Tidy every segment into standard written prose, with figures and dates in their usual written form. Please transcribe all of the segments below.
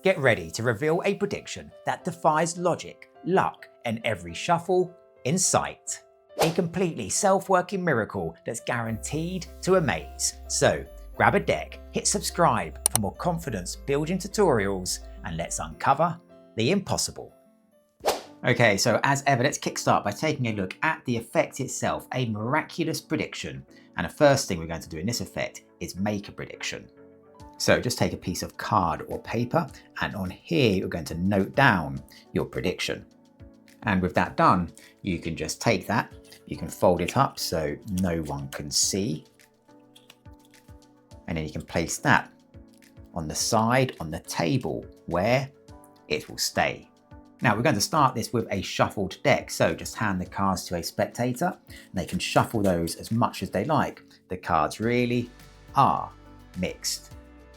Get ready to reveal a prediction that defies logic, luck, and every shuffle in sight. A completely self-working miracle that's guaranteed to amaze. So grab a deck, hit subscribe for more confidence building tutorials, and let's uncover the impossible. Okay, so as ever, let's kickstart by taking a look at the effect itself, a miraculous prediction. And the first thing we're going to do in this effect is make a prediction. So just take a piece of card or paper, and on here you're going to note down your prediction. And with that done, you can just take that, you can fold it up so no one can see, and then you can place that on the side on the table where it will stay. Now we're going to start this with a shuffled deck, so just hand the cards to a spectator and they can shuffle those as much as they like. The cards really are mixed.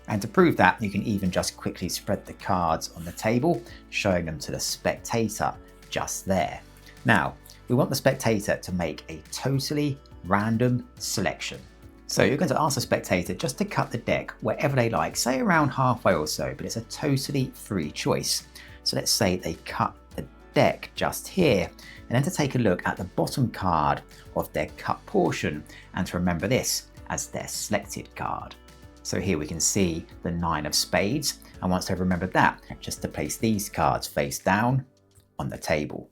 And to prove that, you can even just quickly spread the cards on the table, showing them to the spectator just there. Now, we want the spectator to make a totally random selection. So you're going to ask the spectator just to cut the deck wherever they like, say around halfway or so, but it's a totally free choice. So let's say they cut the deck just here, and then to take a look at the bottom card of their cut portion, and to remember this as their selected card. So here we can see the 9 of spades, and once they've remembered that, just to place these cards face down on the table.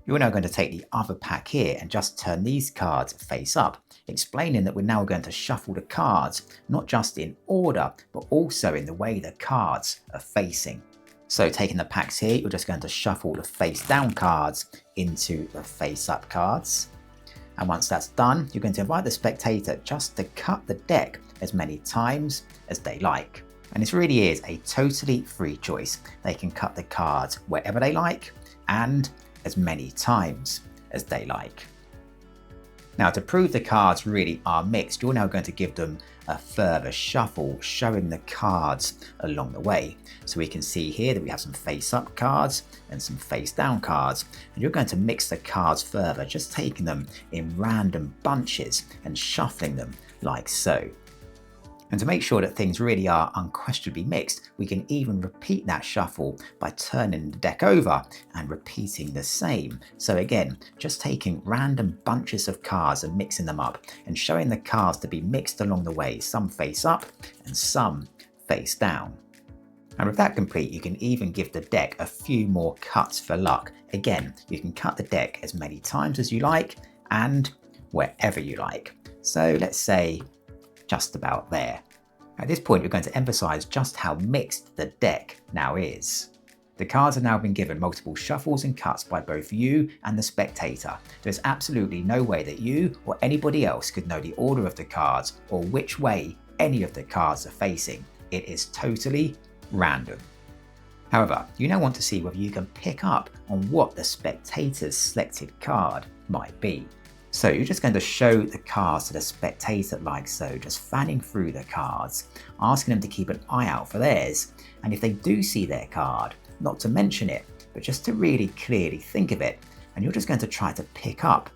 You're now going to take the other pack here and just turn these cards face up, explaining that we're now going to shuffle the cards, not just in order, but also in the way the cards are facing. So taking the packs here, you're just going to shuffle the face down cards into the face up cards. And once that's done, you're going to invite the spectator just to cut the deck as many times as they like. And this really is a totally free choice. They can cut the cards wherever they like and as many times as they like. Now, to prove the cards really are mixed, you're now going to give them a further shuffle, showing the cards along the way. So we can see here that we have some face up cards and some face down cards. And you're going to mix the cards further, just taking them in random bunches and shuffling them like so. And to make sure that things really are unquestionably mixed, we can even repeat that shuffle by turning the deck over and repeating the same. So again, just taking random bunches of cards and mixing them up and showing the cards to be mixed along the way, some face up and some face down. And with that complete, you can even give the deck a few more cuts for luck. Again, you can cut the deck as many times as you like and wherever you like. So let's say just about there. At this point, you're going to emphasize just how mixed the deck now is. The cards have now been given multiple shuffles and cuts by both you and the spectator. There's absolutely no way that you or anybody else could know the order of the cards or which way any of the cards are facing. It is totally random. However, you now want to see whether you can pick up on what the spectator's selected card might be. So you're just going to show the cards to the spectator like so, just fanning through the cards, asking them to keep an eye out for theirs. And if they do see their card, not to mention it, but just to really clearly think of it. And you're just going to try to pick up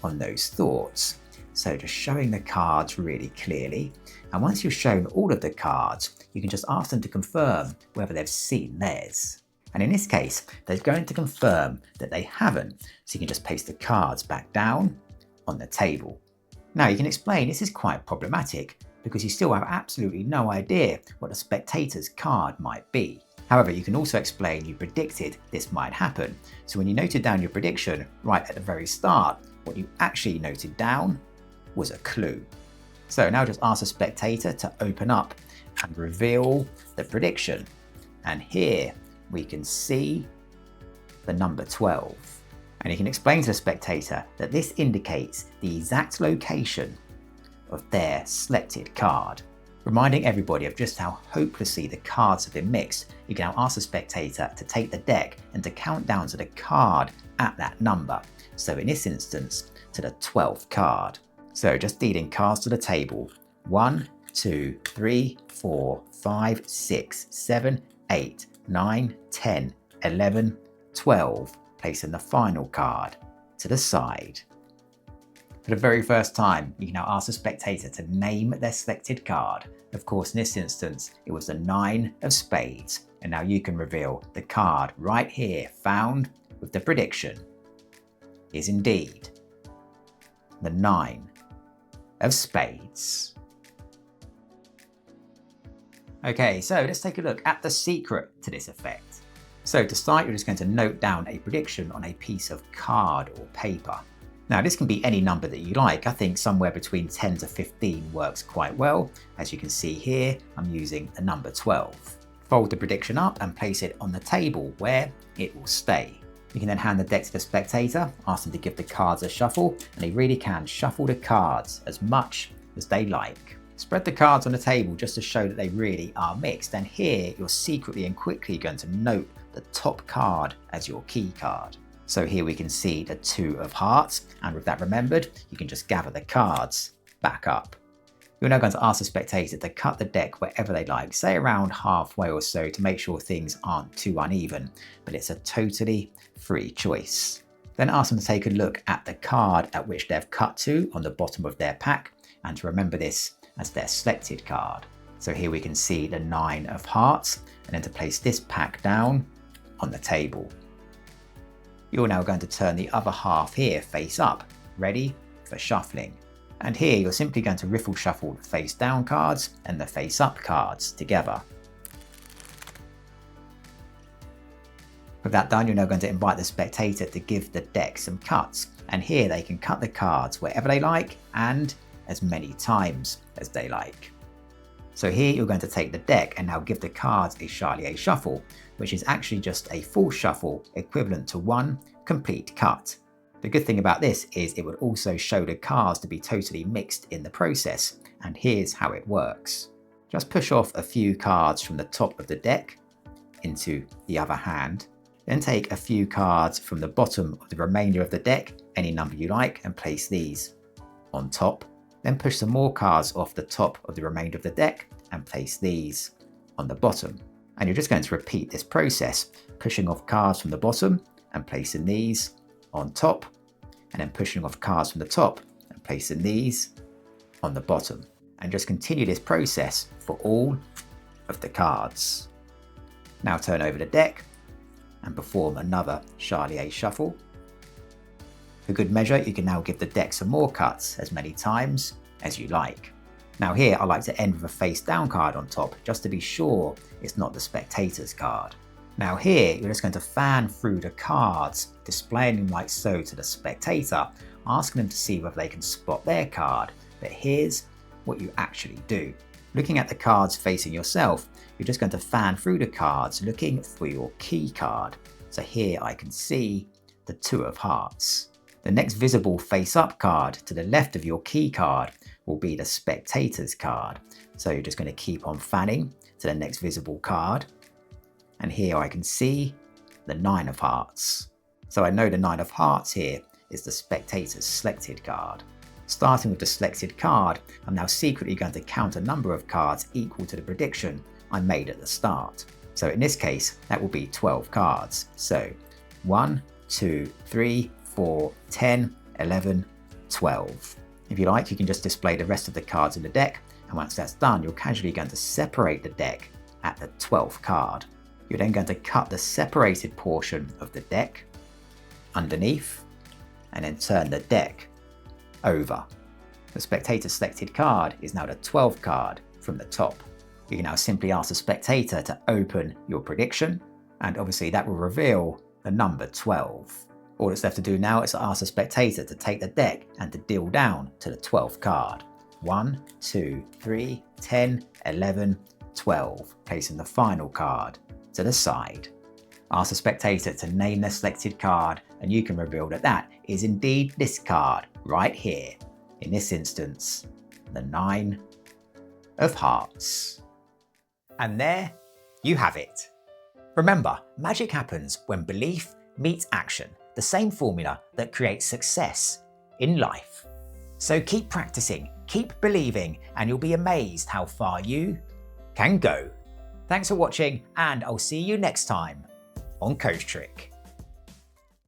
on those thoughts. So just showing the cards really clearly. And once you've shown all of the cards, you can just ask them to confirm whether they've seen theirs. And in this case, they're going to confirm that they haven't. So you can just place the cards back down on the table. Now you can explain this is quite problematic because you still have absolutely no idea what the spectator's card might be. However, you can also explain you predicted this might happen. So when you noted down your prediction right at the very start, what you actually noted down was a clue. So now just ask the spectator to open up and reveal the prediction. And here we can see the number 12. And you can explain to the spectator that this indicates the exact location of their selected card. Reminding everybody of just how hopelessly the cards have been mixed, you can now ask the spectator to take the deck and to count down to the card at that number. So in this instance, to the 12th card. So just dealing cards to the table. 1, 2, 3, 4, 5, 6, 7, 8, 9, 10, 11, 12. Placing the final card to the side. For the very first time, you can now ask the spectator to name their selected card. Of course, in this instance, it was the 9 of spades. And now you can reveal the card right here found with the prediction is indeed the 9 of spades. Okay, so let's take a look at the secret to this effect. So to start, you're just going to note down a prediction on a piece of card or paper. Now this can be any number that you like. I think somewhere between 10 to 15 works quite well. As you can see here, I'm using the number 12. Fold the prediction up and place it on the table where it will stay. You can then hand the deck to the spectator, ask them to give the cards a shuffle, and they really can shuffle the cards as much as they like. Spread the cards on the table just to show that they really are mixed, and here you're secretly and quickly going to note the top card as your key card. So here we can see the 2 of hearts, and with that remembered, you can just gather the cards back up. You're now going to ask the spectator to cut the deck wherever they like, say around halfway or so, to make sure things aren't too uneven, but it's a totally free choice. Then ask them to take a look at the card at which they've cut to on the bottom of their pack, and to remember this as their selected card. So here we can see the 9 of hearts, and then to place this pack down on the table. You're now going to turn the other half here face up, ready for shuffling. And here you're simply going to riffle shuffle the face down cards and the face up cards together. With that done, you're now going to invite the spectator to give the deck some cuts. And here they can cut the cards wherever they like and as many times as they like. So here you're going to take the deck and now give the cards a Charlier shuffle, which is actually just a full shuffle equivalent to 1 complete cut. The good thing about this is it would also show the cards to be totally mixed in the process, and here's how it works. Just push off a few cards from the top of the deck into the other hand, then take a few cards from the bottom of the remainder of the deck, any number you like, and place these on top. Then push some more cards off the top of the remainder of the deck and place these on the bottom. And you're just going to repeat this process, pushing off cards from the bottom and placing these on top, and then pushing off cards from the top and placing these on the bottom. And just continue this process for all of the cards. Now turn over the deck and perform another Charlier shuffle. For good measure, you can now give the deck some more cuts as many times as you like. Now here I like to end with a face down card on top, just to be sure it's not the spectator's card. Now here you're just going to fan through the cards, displaying them like so to the spectator, asking them to see whether they can spot their card. But here's what you actually do. Looking at the cards facing yourself, you're just going to fan through the cards looking for your key card. So here I can see the 2 of hearts. The next visible face-up card to the left of your key card will be the spectator's card. So you're just going to keep on fanning to the next visible card. And here I can see the 9 of hearts. So I know the 9 of hearts here is the spectator's selected card. Starting with the selected card, I'm now secretly going to count a number of cards equal to the prediction I made at the start. So in this case, that will be 12 cards. So 1, 2, 3, 4, 10, 11, 12. If you like, you can just display the rest of the cards in the deck, and once that's done, you're casually going to separate the deck at the 12th card. You're then going to cut the separated portion of the deck underneath, and then turn the deck over. The spectator selected card is now the 12th card from the top. You can now simply ask the spectator to open your prediction, and obviously that will reveal the number 12. All that's left to do now is to ask the spectator to take the deck and to deal down to the 12th card. 1, 2, 3, 10, 11, 12, placing the final card to the side. Ask the spectator to name their selected card, and you can reveal that that is indeed this card right here. In this instance, the 9 of hearts. And there you have it. Remember, magic happens when belief meets action, the same formula that creates success in life. So keep practicing, keep believing, and you'll be amazed how far you can go. Thanks for watching, and I'll see you next time on Coach Trick.